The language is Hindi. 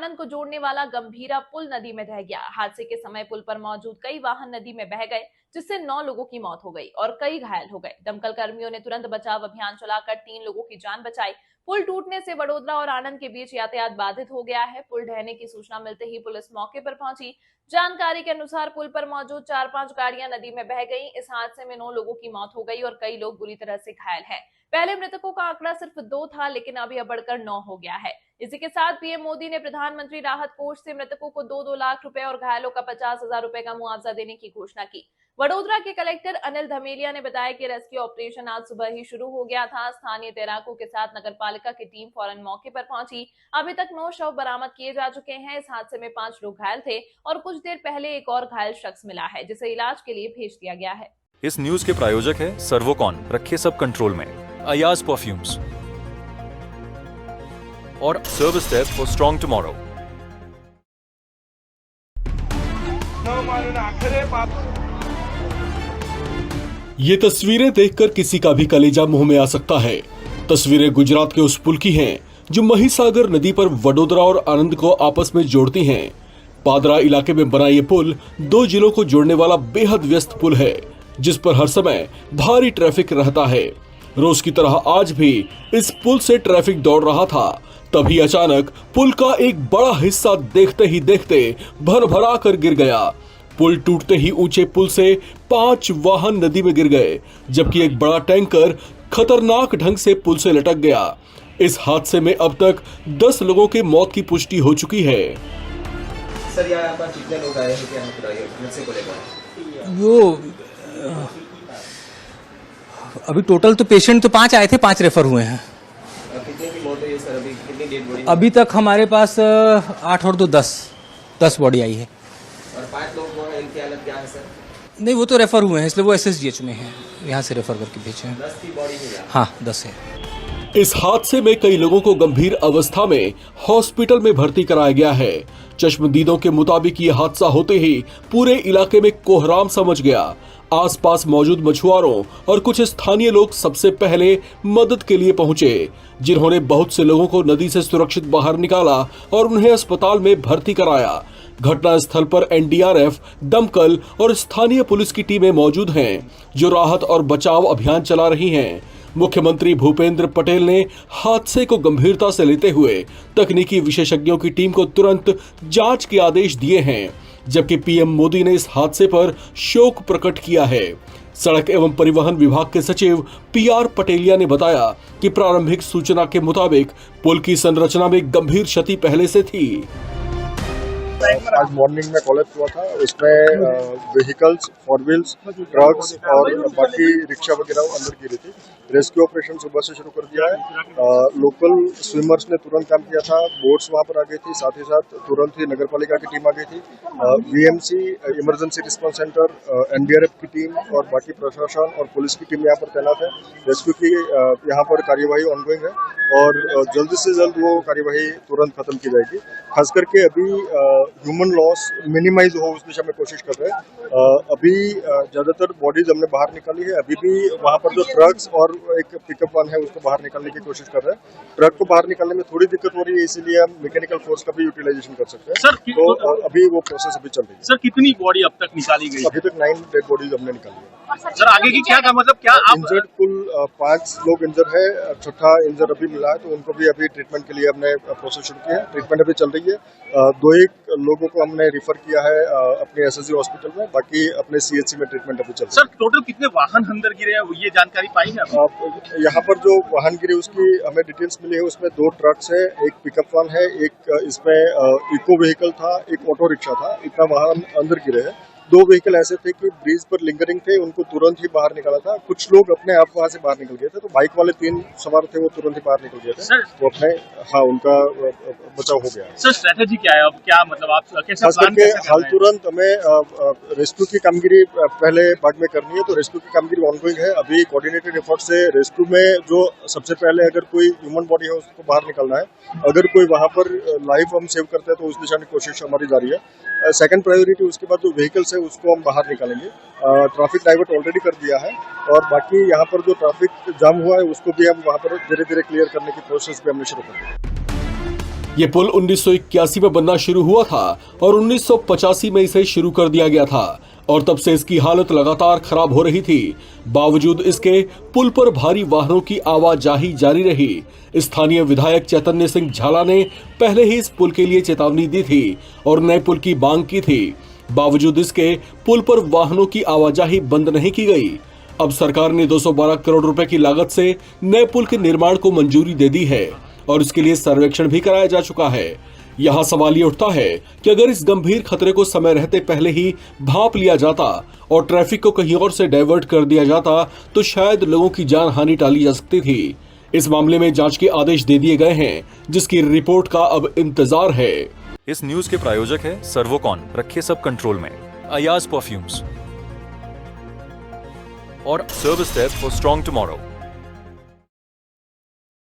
आनंद को जोड़ने वाला गंभीरा पुल नदी में ढह गया। हादसे के समय पुल पर मौजूद कई वाहन नदी में बह गए, जिससे 9 लोगों की मौत हो गई और कई घायल हो गए। दमकल कर्मियों ने तुरंत बचाव अभियान चलाकर 3 लोगों की जान बचाई। पुल टूटने से वडोदरा और आनंद के बीच यातायात बाधित हो गया है। पुल ढहने की सूचना मिलते ही पुलिस मौके पर पहुंची। जानकारी के अनुसार पुल पर मौजूद 4-5 गाड़ियां नदी में बह गईं। इस हादसे में 9 लोगों की मौत हो गई और कई लोग बुरी तरह से घायल हैं। पहले मृतकों का आंकड़ा सिर्फ 2 था, लेकिन अब यह बढ़कर 9 हो गया है। इसी के साथ पीएम मोदी ने प्रधानमंत्री राहत कोष से मृतकों को 2-2 लाख रुपए और घायलों का 50,000 रुपए का मुआवजा देने की घोषणा की। वडोदरा के कलेक्टर अनिल धमेलिया ने बताया कि रेस्क्यू ऑपरेशन आज सुबह ही शुरू हो गया था। स्थानीय तैराकों के साथ नगरपालिका की टीम फौरन मौके पर पहुंची। अभी तक 9 शव बरामद किए जा चुके हैं। इस हादसे में 5 लोग घायल थे और कुछ देर पहले एक और घायल शख्स मिला है, जिसे इलाज के लिए भेज दिया गया है। इस न्यूज के प्रायोजक है सर्वोकॉन, रखे सब कंट्रोल में, अयाज परफ्यूम्स और service desk for strong tomorrow. ये तस्वीरें देखकर किसी का भी कलेजा मुंह में आ सकता है। तस्वीरें गुजरात के उस पुल की हैं जो महिसागर नदी पर वडोदरा और आनंद को आपस में जोड़ती हैं। पादरा इलाके में बना ये पुल 2 जिलों को जोड़ने वाला बेहद व्यस्त पुल है, जिस पर हर समय भारी ट्रैफिक रहता है। रोज की तरह आज भी इस पुल से ट्रैफिक दौड़ रहा था, तभी अचानक पुल का एक बड़ा हिस्सा देखते ही देखते भरभरा कर गिर गया। पुल टूटते ही ऊंचे पुल से 5 वाहन नदी में गिर गए, जबकि एक बड़ा टैंकर खतरनाक ढंग से पुल से लटक गया। इस हादसे में अब तक 10 लोगों की मौत की पुष्टि हो चुकी है। सर यहाँ पर कितने लोग आए हैं, क्या हादसे को लेकर? वो अभी टोटल तो पेशेंट तो 5 आए थे, 5 रेफर हुए हैं। कितने की मौत हुई है सर? अभी कितनी डेड बॉडी? अभी तक हमारे पास 8 और 2 10 बॉडी आई है। और 5 लोग इनकी हालत क्या है सर? नहीं, वो तो रेफर हुए हैं, इसलिए वो SSGH में हैं, यहाँ से रेफर करके भेजे हैं। 10 की बॉडी है? हाँ, 10 है। इस हादसे में कई लोगों को गंभीर अवस्था में हॉस्पिटल में भर्ती कराया गया है। चश्मदीदों के मुताबिक ये हादसा होते ही पूरे इलाके में कोहराम समझ गया। आसपास मौजूद मछुआरों और कुछ स्थानीय लोग सबसे पहले मदद के लिए पहुंचे, जिन्होंने बहुत से लोगों को नदी से सुरक्षित बाहर निकाला और उन्हें अस्पताल में भर्ती कराया। घटना स्थल पर NDRF, दमकल और स्थानीय पुलिस की टीमें मौजूद हैं, जो राहत और बचाव अभियान चला रही हैं। मुख्यमंत्री भूपेंद्र पटेल ने हादसे को गंभीरता से लेते हुए तकनीकी विशेषज्ञों की टीम को तुरंत जांच के आदेश दिए हैं, जबकि पीएम मोदी ने इस हादसे पर शोक प्रकट किया है। सड़क एवं परिवहन विभाग के सचिव PR पटेलिया ने बताया कि प्रारंभिक सूचना के मुताबिक पुल की संरचना में गंभीर क्षति पहले से थी। आज मॉर्निंग में कॉलेज हुआ था, उसमें व्हीकल्स, 4 व्हील्स, ट्रक्स और बाकी रिक्शा वगैरह अंदर गिरी थी। रेस्क्यू ऑपरेशन सुबह से शुरू कर दिया है। लोकल स्विमर्स ने तुरंत काम किया था, बोट्स वहां पर आ गई थी, साथ ही साथ तुरंत ही नगरपालिका की टीम आ गई थी। VMC, emergency response centre, NDRF की टीम और बाकी प्रशासन और पुलिस की टीम यहाँ पर तैनात है। रेस्क्यू की यहाँ पर कार्यवाही ऑनगोइंग है और जल्द से जल्द वो कार्यवाही तुरंत खत्म की जाएगी। खास करके अभी ह्यूमन लॉस मिनिमाइज हो उस दिशा में कोशिश कर रहे हैं। अभी ज्यादातर बॉडीज हमने बाहर निकाली है। अभी भी वहां पर जो ट्रक्स और एक पिकअप वन है उसको बाहर निकालने की कोशिश कर रहे हैं। ट्रक को बाहर निकालने में थोड़ी दिक्कत हो रही है, इसीलिए हम मैकेनिकल फोर्स का भी यूटिलाइजेशन कर सकते हैं। सर, तो अभी वो प्रोसेस अभी चल रही है। सर, कितनी बॉडी अब तक निकाली गई? अभी तक 9 डेड बॉडीज हमने निकाली है। सर, आगे की क्या मतलब क्या आप इंजर्ड कुल 5 लोग इंजर है, 6ठा इंजर अभी मिला है, तो उनको भी अभी ट्रीटमेंट के लिए हमने प्रोसेस शुरू किया है। ट्रीटमेंट अभी चल रही है। 2-1 लोगों को हमने रिफर किया है अपने SSG हॉस्पिटल में, बाकी अपने CHC में ट्रीटमेंट अभी चल रही है। सर, टोटल कितने वाहन अंदर गिरे हैं, ये जानकारी पाई है आपने? यहाँ पर जो वाहन गिरे उसकी हमें डिटेल्स मिली है। उसमें 2 ट्रक्स है, एक पिकअप वन है, एक इसमें इको व्हीकल था, एक ऑटो रिक्शा था। इतना वाहन अंदर गिरे हैं। 2 व्हीकल ऐसे थे कि ब्रिज पर लिंगरिंग थे, उनको तुरंत ही बाहर निकाला था। कुछ लोग अपने आप वहां से बाहर निकल गए थे, तो बाइक वाले 3 सवार थे, वो तुरंत ही बाहर निकल गए थे। वो अपने उनका बचाव हो गया। सर, स्ट्रेटेजी क्या है अब? क्या मतलब आप कैसे खास करके हाल तुरंत हमें रेस्क्यू की कामगिरी पहले बाद में करनी है, तो रेस्क्यू की कामगिरी ऑनगोइंग है। अभी कोऑर्डिनेटेड एफर्ट से रेस्क्यू में जो सबसे पहले अगर कोई ह्यूमन बॉडी है उसको बाहर निकालना है। अगर कोई वहां पर लाइफ हम सेव करते हैं तो उस दिशा में कोशिश हमारी जारी है। सेकंड प्रायोरिटी उसके बाद जो व्हीकल्स है उसको हम बाहर निकालेंगे। ट्रैफिक डाइवर्ट ऑलरेडी कर दिया है और बाकी यहाँ पर जो ट्रैफिक जाम हुआ है उसको भी हम वहाँ पर धीरे धीरे क्लियर करने की प्रोसेस भी हमने शुरू कर दी। ये पुल 1981 में बनना शुरू हुआ था और 1985 में इसे शुरू कर दिया गया था और तब से इसकी हालत लगातार खराब हो रही थी। बावजूद इसके पुल पर भारी वाहनों की आवाजाही जारी रही। स्थानीय विधायक चैतन्य सिंह झाला ने पहले ही इस पुल के लिए चेतावनी दी थी और नए पुल की मांग की थी। बावजूद इसके पुल पर वाहनों की आवाजाही बंद नहीं की गई। अब सरकार ने 212 करोड़ रुपए की लागत से नए पुल के निर्माण को मंजूरी दे दी है और इसके लिए सर्वेक्षण भी कराया जा चुका है। यहाँ सवाल ये उठता है कि अगर इस गंभीर खतरे को समय रहते पहले ही भांप लिया जाता और ट्रैफिक को कहीं और से डाइवर्ट कर दिया जाता तो शायद लोगों की जान हानि टाली जा सकती थी। इस मामले में जांच के आदेश दे दिए गए हैं, जिसकी रिपोर्ट का अब इंतजार है। इस न्यूज के प्रायोजक है सर्वोकॉन, रखे सब कंट्रोल में, अयाज परफ्यूम्स और service desk for strong tomorrow.